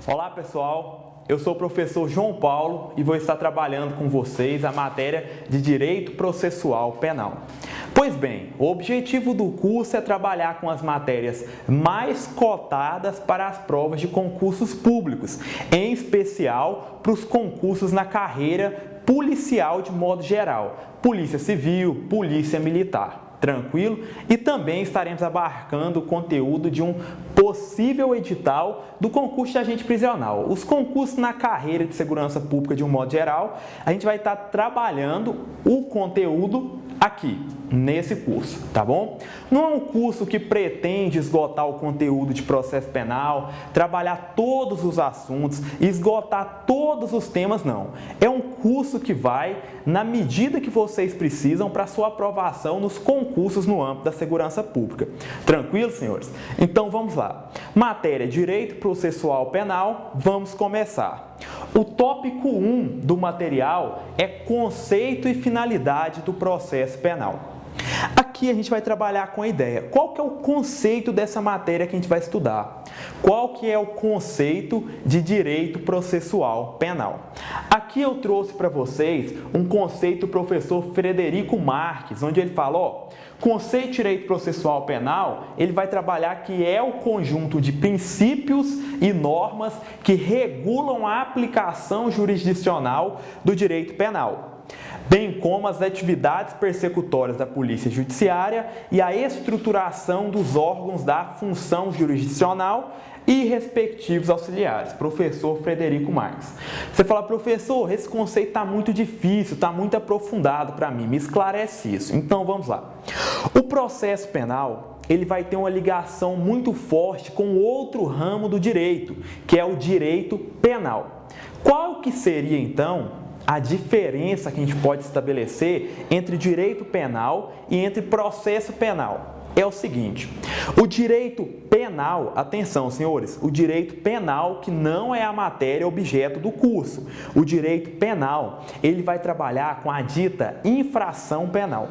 Olá pessoal, eu sou o professor João Paulo e vou estar trabalhando com vocês a matéria de Direito Processual Penal. Pois bem, o objetivo do curso é trabalhar com as matérias mais cotadas para as provas de concursos públicos, em especial para os concursos na carreira policial de modo geral, Polícia Civil, Polícia Militar. Tranquilo? E também estaremos abarcando o conteúdo de um possível edital do concurso de agente prisional. Os concursos na carreira de segurança pública de um modo geral, a gente vai estar trabalhando o conteúdo aqui, nesse curso, tá bom? Não é um curso que pretende esgotar o conteúdo de processo penal, trabalhar todos os assuntos, esgotar todos os temas, não. É um curso que vai, na medida que vocês precisam, para sua aprovação nos concursos no âmbito da segurança pública. Tranquilo, senhores? Então vamos lá. Matéria Direito Processual Penal, vamos começar. O tópico 1 do material é conceito e finalidade do processo penal. Aqui a gente vai trabalhar com a ideia. Qual que é o conceito dessa matéria que a gente vai estudar? Qual que é o conceito de direito processual penal? Aqui eu trouxe para vocês um conceito do professor Frederico Marques, onde ele fala, conceito de direito processual penal, ele vai trabalhar que é o conjunto de princípios e normas que regulam a aplicação jurisdicional do direito penal, bem como as atividades persecutórias da Polícia Judiciária e a estruturação dos órgãos da função jurisdicional e respectivos auxiliares. Professor Frederico Marques. Você fala, professor, esse conceito está muito difícil, está muito aprofundado para mim, me esclarece isso. Então vamos lá. O processo penal, ele vai ter uma ligação muito forte com outro ramo do direito, que é o direito penal. Qual que seria então a diferença que a gente pode estabelecer entre direito penal e entre processo penal? É o seguinte, o direito penal, atenção senhores, o direito penal que não é a matéria objeto do curso. O direito penal, ele vai trabalhar com a dita infração penal.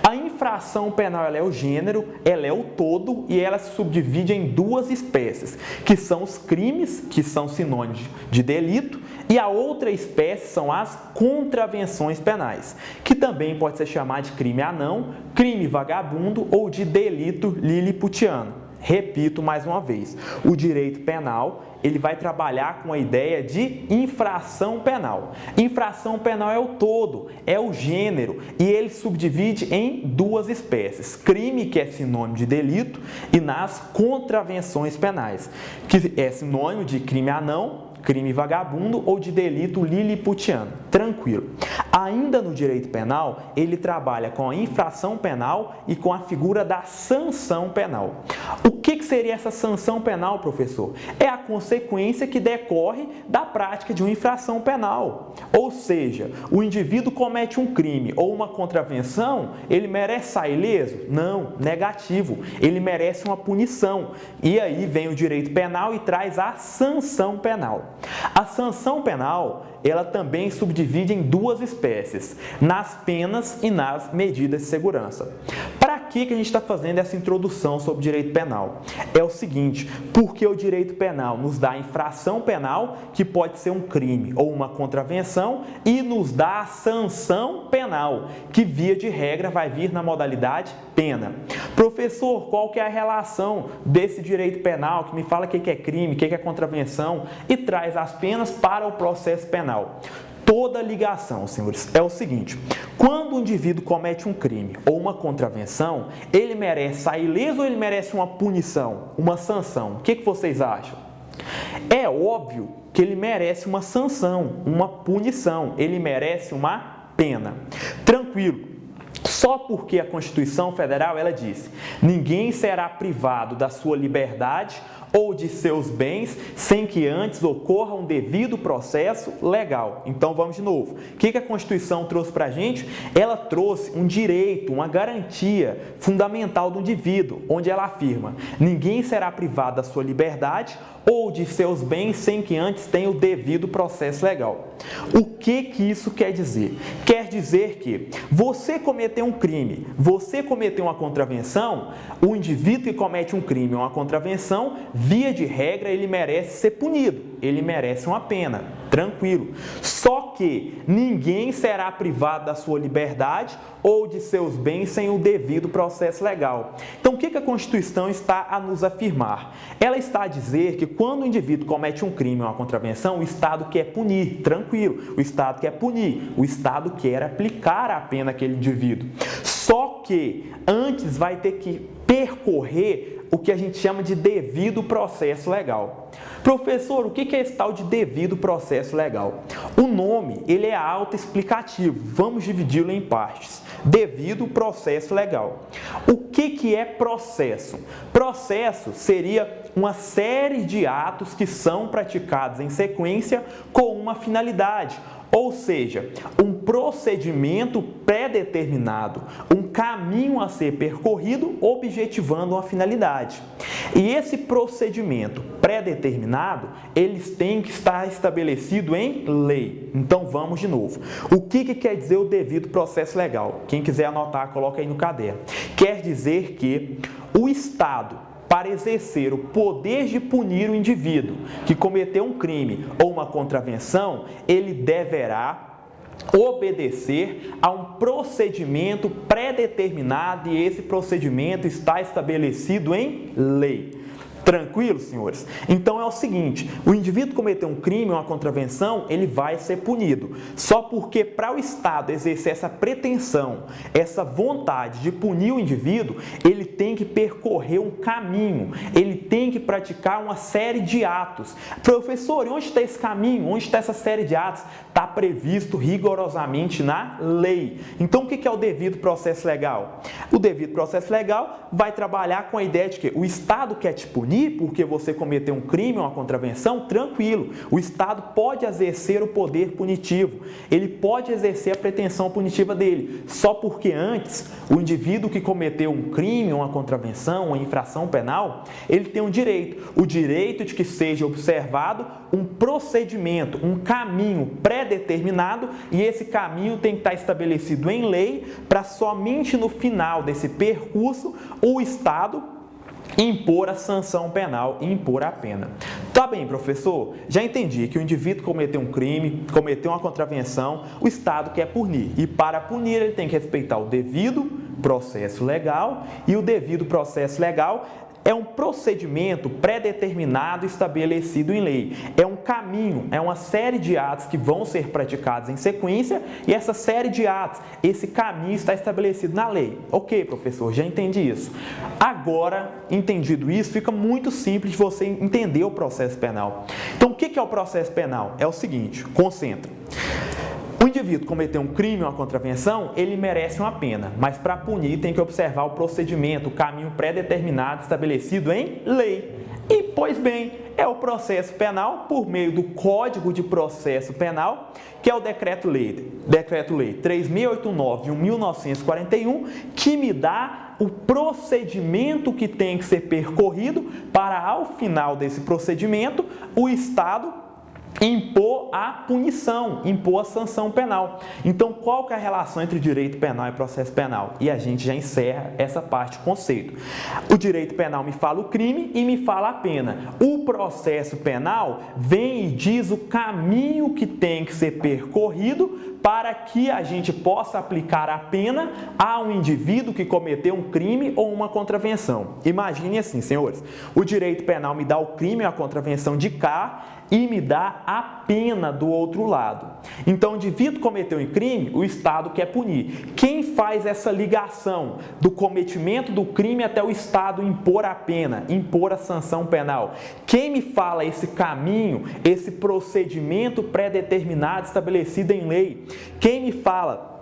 A infração penal, ela é o gênero, ela é o todo e ela se subdivide em duas espécies, que são os crimes, que são sinônimos de delito, e a outra espécie são as contravenções penais, que também pode ser chamado de crime anão, crime vagabundo ou de delito liliputiano. Repito mais uma vez, o direito penal, ele vai trabalhar com a ideia de infração penal. Infração penal é o todo, é o gênero, e ele subdivide em duas espécies. Crime, que é sinônimo de delito, e nas contravenções penais, que é sinônimo de crime anão, crime vagabundo ou de delito liliputiano. Tranquilo. Ainda no direito penal, ele trabalha com a infração penal e com a figura da sanção penal. O que seria essa sanção penal, professor? É a consequência que decorre da prática de uma infração penal. Ou seja, o indivíduo comete um crime ou uma contravenção, ele merece sair ileso? Não, negativo. Ele merece uma punição. E aí vem o direito penal e traz a sanção penal. A sanção penal, ela também subdivide em duas espécies, nas penas e nas medidas de segurança. Para que a gente está fazendo essa introdução sobre direito penal? É o seguinte, porque o direito penal nos dá a infração penal, que pode ser um crime ou uma contravenção, e nos dá a sanção penal, que via de regra vai vir na modalidade pena. Professor, qual que é a relação desse direito penal, que me fala o que é crime, o que é contravenção, e traz as penas para o processo penal? Toda ligação, senhores, é o seguinte, quando o indivíduo comete um crime ou uma contravenção, ele merece sair ileso ou ele merece uma punição, uma sanção? O que vocês acham? É óbvio que ele merece uma sanção, uma punição, ele merece uma pena. Tranquilo. Só porque a Constituição Federal, ela diz, ninguém será privado da sua liberdade ou de seus bens sem que antes ocorra um devido processo legal. Então vamos de novo. O que a Constituição trouxe para a gente? Ela trouxe um direito, uma garantia fundamental do indivíduo, onde ela afirma, ninguém será privado da sua liberdade ou de seus bens sem que antes tenha o devido processo legal. O que isso quer dizer? Quer dizer que você cometeu um crime, você cometeu uma contravenção, o indivíduo que comete um crime ou uma contravenção via de regra, ele merece ser punido, ele merece uma pena, tranquilo. Só que ninguém será privado da sua liberdade ou de seus bens sem o devido processo legal. Então, o que a Constituição está a nos afirmar? Ela está a dizer que quando o indivíduo comete um crime ou uma contravenção, o Estado quer punir, tranquilo, o Estado quer punir, o Estado quer aplicar a pena àquele indivíduo. Só que antes vai ter que percorrer o que a gente chama de devido processo legal. Professor, o que é esse tal de devido processo legal? O nome, ele é autoexplicativo. Vamos dividi-lo em partes. Devido processo legal. O que é processo? Processo seria uma série de atos que são praticados em sequência com uma finalidade. Ou seja, um procedimento pré-determinado, um caminho a ser percorrido objetivando uma finalidade. E esse procedimento pré-determinado, eles têm que estar estabelecido em lei. Então vamos de novo. O que quer dizer o devido processo legal? Quem quiser anotar, coloca aí no caderno. Quer dizer que o Estado, para exercer o poder de punir o indivíduo que cometeu um crime ou uma contravenção, ele deverá obedecer a um procedimento pré-determinado e esse procedimento está estabelecido em lei. Tranquilo, senhores? Então é o seguinte, o indivíduo cometeu um crime ou uma contravenção, ele vai ser punido. Só porque para o Estado exercer essa pretensão, essa vontade de punir o indivíduo, ele tem que percorrer um caminho, ele tem que praticar uma série de atos. Professor, e onde está esse caminho? Onde está essa série de atos? Está previsto rigorosamente na lei. Então o que é o devido processo legal? O devido processo legal vai trabalhar com a ideia de que o Estado quer te punir porque você cometeu um crime ou uma contravenção, tranquilo. O Estado pode exercer o poder punitivo, ele pode exercer a pretensão punitiva dele, só porque antes o indivíduo que cometeu um crime ou uma contravenção, uma infração penal, ele tem um direito, o direito de que seja observado um procedimento, um caminho pré-determinado e esse caminho tem que estar estabelecido em lei para somente no final desse percurso o Estado impor a sanção penal e impor a pena. Tá bem, professor? Já entendi que o indivíduo cometeu um crime, cometeu uma contravenção, o Estado quer punir. E para punir ele tem que respeitar o devido processo legal e o devido processo legal é um procedimento pré-determinado estabelecido em lei. É um caminho, é uma série de atos que vão ser praticados em sequência e essa série de atos, esse caminho está estabelecido na lei. Ok, professor, já entendi isso. Agora, entendido isso, fica muito simples de você entender o processo penal. Então, o que é o processo penal? É o seguinte, concentra. O indivíduo cometeu um crime ou uma contravenção, ele merece uma pena, mas para punir tem que observar o procedimento, o caminho pré-determinado estabelecido em lei. E, pois bem, é o processo penal por meio do Código de Processo Penal, que é o Decreto-Lei 3.689 de 1941, que me dá o procedimento que tem que ser percorrido para, ao final desse procedimento, o Estado impor a punição, impor a sanção penal. Então, qual que é a relação entre direito penal e processo penal? E a gente já encerra essa parte do conceito. O direito penal me fala o crime e me fala a pena. O processo penal vem e diz o caminho que tem que ser percorrido para que a gente possa aplicar a pena a um indivíduo que cometeu um crime ou uma contravenção. Imagine assim, senhores, o direito penal me dá o crime ou a contravenção de cá e me dá a pena do outro lado. Então, o indivíduo cometeu um crime, o Estado quer punir. Quem faz essa ligação do cometimento do crime até o Estado impor a pena, impor a sanção penal? Quem me fala esse caminho, esse procedimento pré-determinado estabelecido em lei? Quem me fala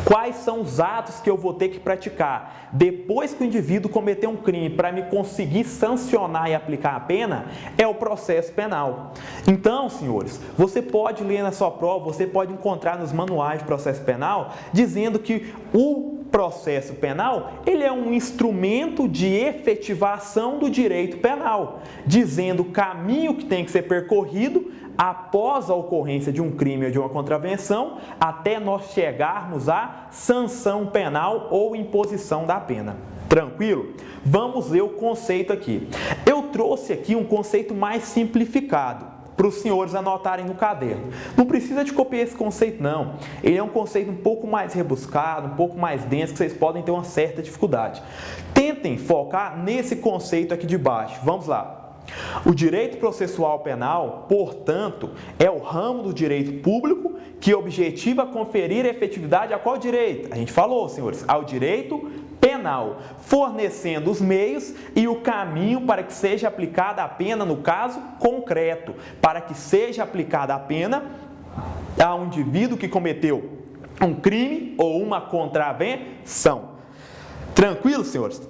quais são os atos que eu vou ter que praticar depois que o indivíduo cometeu um crime para me conseguir sancionar e aplicar a pena? É o processo penal. Então, senhores, você pode ler na sua prova, você pode encontrar nos manuais de processo penal dizendo que o processo penal, ele é um instrumento de efetivação do direito penal, dizendo o caminho que tem que ser percorrido após a ocorrência de um crime ou de uma contravenção, até nós chegarmos à sanção penal ou imposição da pena. Tranquilo? Vamos ver o conceito aqui. Eu Eu trouxe aqui um conceito mais simplificado para os senhores anotarem no caderno. Não precisa de copiar esse conceito, não. Ele é um conceito um pouco mais rebuscado, um pouco mais denso, que vocês podem ter uma certa dificuldade. Tentem focar nesse conceito aqui de baixo. Vamos lá. O direito processual penal, portanto, é o ramo do direito público que objetiva conferir efetividade a qual direito? A gente falou, senhores, ao direito penal, fornecendo os meios e o caminho para que seja aplicada a pena no caso concreto, para que seja aplicada a pena a um indivíduo que cometeu um crime ou uma contravenção. Tranquilo, senhores?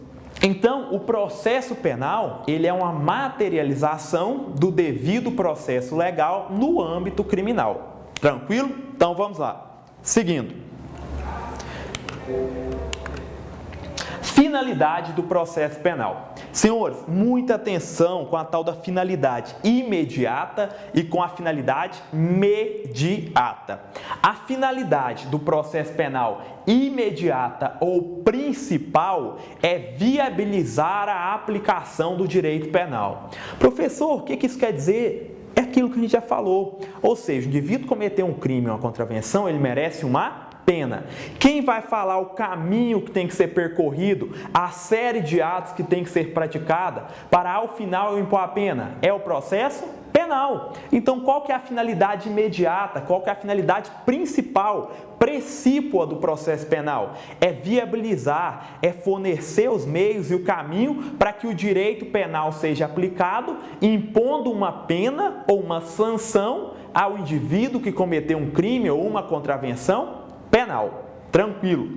Então, o processo penal, ele é uma materialização do devido processo legal no âmbito criminal. Tranquilo? Então, vamos lá. Seguindo. Finalidade do processo penal. Senhores, muita atenção com a tal da finalidade imediata e com a finalidade mediata. A finalidade do processo penal imediata ou principal é viabilizar a aplicação do direito penal. Professor, o que isso quer dizer? É aquilo que a gente já falou. Ou seja, o indivíduo cometeu um crime ou uma contravenção, ele merece uma pena. Quem vai falar o caminho que tem que ser percorrido, a série de atos que tem que ser praticada para ao final eu impor a pena? É o processo penal. Então, qual que é a finalidade imediata? Qual que é a finalidade principal, precípua do processo penal? É viabilizar, é fornecer os meios e o caminho para que o direito penal seja aplicado, impondo uma pena ou uma sanção ao indivíduo que cometeu um crime ou uma contravenção penal. Tranquilo.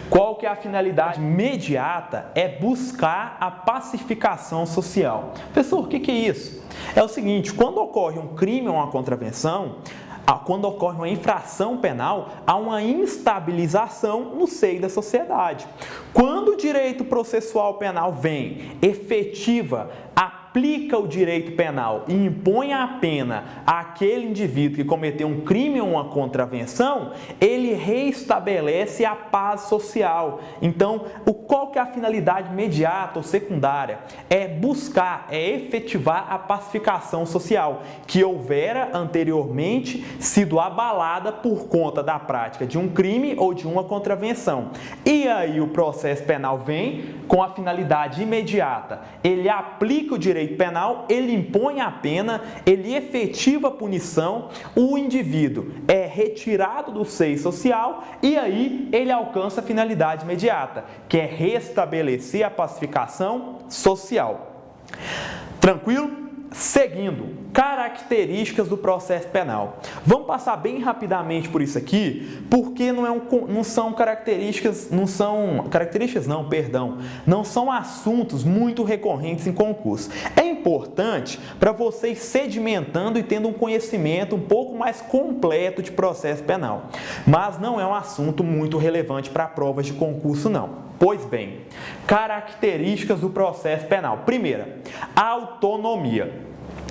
Qual que é a finalidade imediata? É buscar a pacificação social. Professor, o que é isso? É o seguinte, quando ocorre um crime ou uma contravenção, quando ocorre uma infração penal, há uma instabilização no seio da sociedade. Quando o direito processual penal vem, efetiva, aplica o direito penal e impõe a pena àquele indivíduo que cometeu um crime ou uma contravenção, ele reestabelece a paz social. Então, qual que é a finalidade imediata ou secundária? É buscar, é efetivar a pacificação social, que houvera anteriormente sido abalada por conta da prática de um crime ou de uma contravenção. E aí o processo penal vem com a finalidade imediata. Ele aplica o direito penal, ele impõe a pena, ele efetiva a punição, o indivíduo é retirado do seio social e aí ele alcança a finalidade imediata, que é restabelecer a pacificação social. Tranquilo? Seguindo, características do processo penal. Vamos passar bem rapidamente por isso aqui, porque não são assuntos muito recorrentes em concurso. É importante para vocês sedimentando e tendo um conhecimento um pouco mais completo de processo penal, mas não é um assunto muito relevante para provas de concurso, não. Pois bem, características do processo penal. Primeira, autonomia.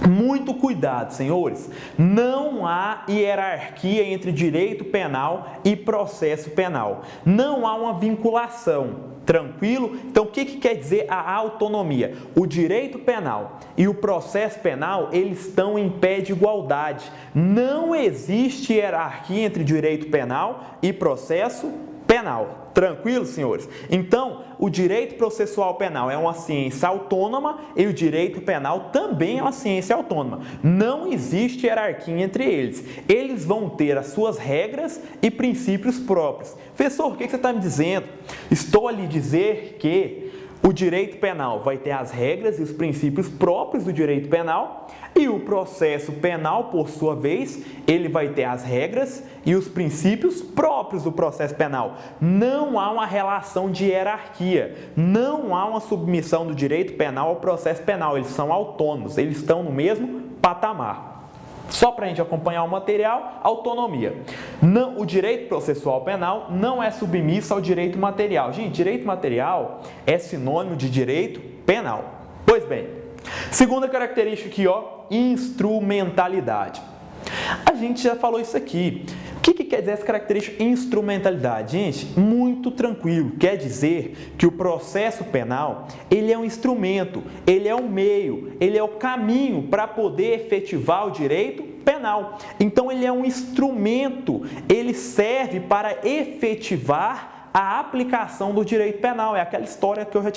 Muito cuidado, senhores, não há hierarquia entre direito penal e processo penal. Não há uma vinculação. Tranquilo? Então, o que quer dizer a autonomia? O direito penal e o processo penal, eles estão em pé de igualdade. Não existe hierarquia entre direito penal e processo penal. Tranquilo, senhores? Então, o direito processual penal é uma ciência autônoma e o direito penal também é uma ciência autônoma. Não existe hierarquia entre eles. Eles vão ter as suas regras e princípios próprios. Professor, o que você está me dizendo? Estou a lhe dizer que o direito penal vai ter as regras e os princípios próprios do direito penal e o processo penal, por sua vez, ele vai ter as regras e os princípios próprios do processo penal. Não há uma relação de hierarquia, não há uma submissão do direito penal ao processo penal, eles são autônomos, eles estão no mesmo patamar. Só para a gente acompanhar o material, autonomia. O direito processual penal não é submisso ao direito material. Gente, direito material é sinônimo de direito penal. Pois bem, segunda característica aqui, instrumentalidade. A gente já falou isso aqui. O que quer dizer essa característica instrumentalidade? Gente, muito tranquilo. Quer dizer que o processo penal, ele é um instrumento, ele é um meio, ele é o caminho para poder efetivar o direito penal. Então, ele é um instrumento, ele serve para efetivar a aplicação do direito penal. É aquela história que eu já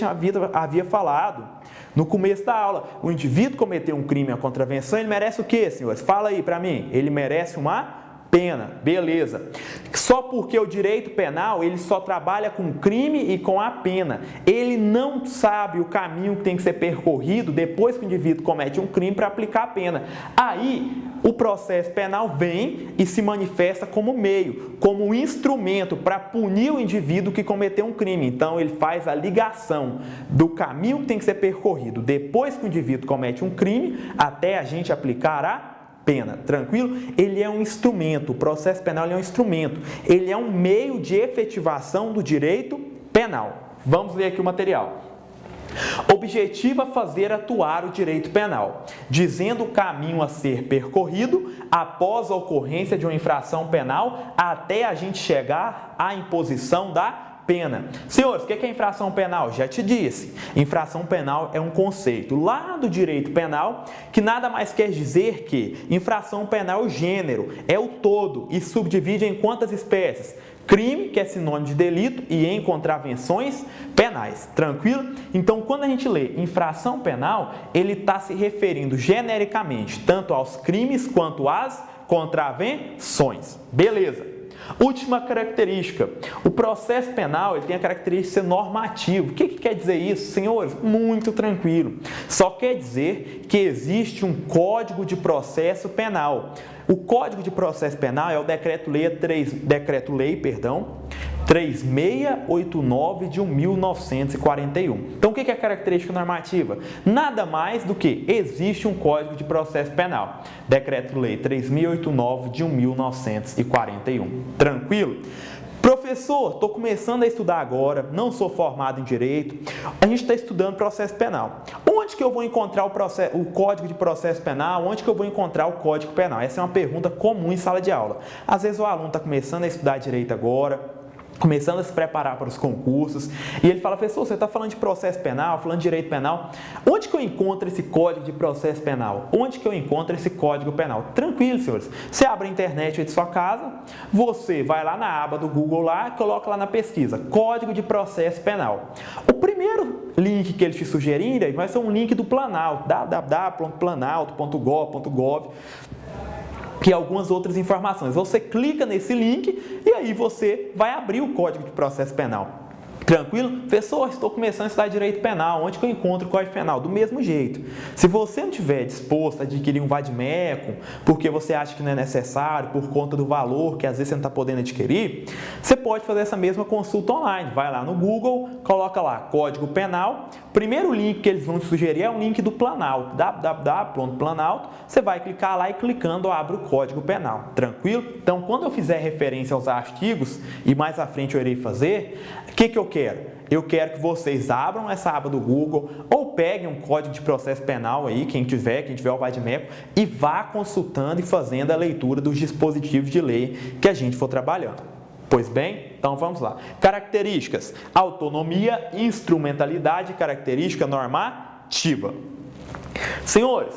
havia falado no começo da aula. O indivíduo cometeu um crime, uma contravenção, ele merece o quê, senhores? Fala aí para mim. Ele merece uma pena, beleza. Só porque o direito penal, ele só trabalha com o crime e com a pena. Ele não sabe o caminho que tem que ser percorrido depois que o indivíduo comete um crime para aplicar a pena. Aí, o processo penal vem e se manifesta como meio, como um instrumento para punir o indivíduo que cometeu um crime. Então, ele faz a ligação do caminho que tem que ser percorrido depois que o indivíduo comete um crime até a gente aplicar a pena, tranquilo? Ele é um instrumento, o processo penal é um instrumento, ele é um meio de efetivação do direito penal. Vamos ver aqui o material. Objetiva fazer atuar o direito penal, dizendo o caminho a ser percorrido após a ocorrência de uma infração penal até a gente chegar à imposição da pena. Senhores, o que é infração penal? Já te disse. Infração penal é um conceito lá do direito penal que nada mais quer dizer que infração penal é o gênero, é o todo e subdivide em quantas espécies? Crime, que é sinônimo de delito, e em contravenções penais. Tranquilo? Então, quando a gente lê infração penal, ele está se referindo genericamente tanto aos crimes quanto às contravenções. Beleza. Última característica, o processo penal ele tem a característica de ser normativo. O que quer dizer isso, senhores? Muito tranquilo. Só quer dizer que existe um Código de Processo Penal. O Código de Processo Penal é o Decreto-Lei 3689 de 1941. Então, o que é a característica normativa? Nada mais do que existe um Código de Processo Penal. Decreto-Lei 3089 de 1941. Tranquilo? Professor, estou começando a estudar agora, não sou formado em Direito, a gente está estudando processo penal. Onde que eu vou encontrar o Código de Processo Penal? Onde que eu vou encontrar o Código Penal? Essa é uma pergunta comum em sala de aula. Às vezes o aluno está começando a estudar Direito agora, começando a se preparar para os concursos, e ele fala, professor, você está falando de processo penal, falando de direito penal, onde que eu encontro esse Código de Processo Penal? Onde que eu encontro esse Código Penal? Tranquilo, senhores, você abre a internet aí de sua casa, você vai lá na aba do Google lá, e coloca lá na pesquisa, Código de Processo Penal. O primeiro link que eles te sugerirem vai ser um link do Planalto, www.planalto.gov.gov, e algumas outras informações. Você clica nesse link e aí você vai abrir o Código de Processo Penal. Tranquilo? Professor, estou começando a estudar Direito Penal. Onde que eu encontro o Código Penal? Do mesmo jeito. Se você não estiver disposto a adquirir um vade-mecum, porque você acha que não é necessário, por conta do valor que às vezes você não está podendo adquirir, você pode fazer essa mesma consulta online. Vai lá no Google, coloca lá Código Penal. Primeiro link que eles vão te sugerir é um link do Planalto, www.planalto. Você vai clicar lá e clicando abre o Código Penal. Tranquilo? Então, quando eu fizer referência aos artigos, e mais à frente eu irei fazer, o que eu quero? Eu quero que vocês abram essa aba do Google ou peguem um Código de Processo Penal aí, quem tiver o vade-mecum, e vá consultando e fazendo a leitura dos dispositivos de lei que a gente for trabalhando. Pois bem, então vamos lá. Características: autonomia, instrumentalidade, característica normativa. Senhores,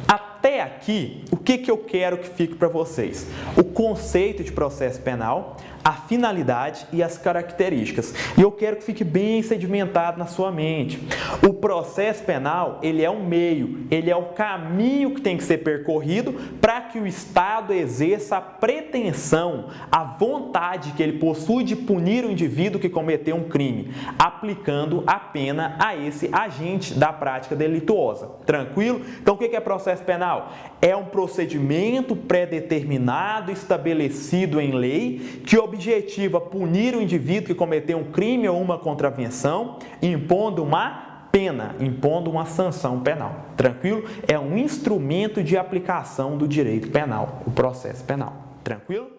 até aqui, o que eu quero que fique para vocês? O conceito de processo penal, a finalidade e as características. E eu quero que fique bem sedimentado na sua mente. O processo penal, ele é um meio, ele é o caminho que tem que ser percorrido para que o Estado exerça a pretensão, a vontade que ele possui de punir o indivíduo que cometeu um crime, aplicando a pena a esse agente da prática delituosa. Tranquilo? Então, o que é processo penal? É um procedimento pré-determinado, estabelecido em lei, que objetiva punir o indivíduo que cometeu um crime ou uma contravenção, impondo uma pena, impondo uma sanção penal. Tranquilo? É um instrumento de aplicação do direito penal, o processo penal. Tranquilo?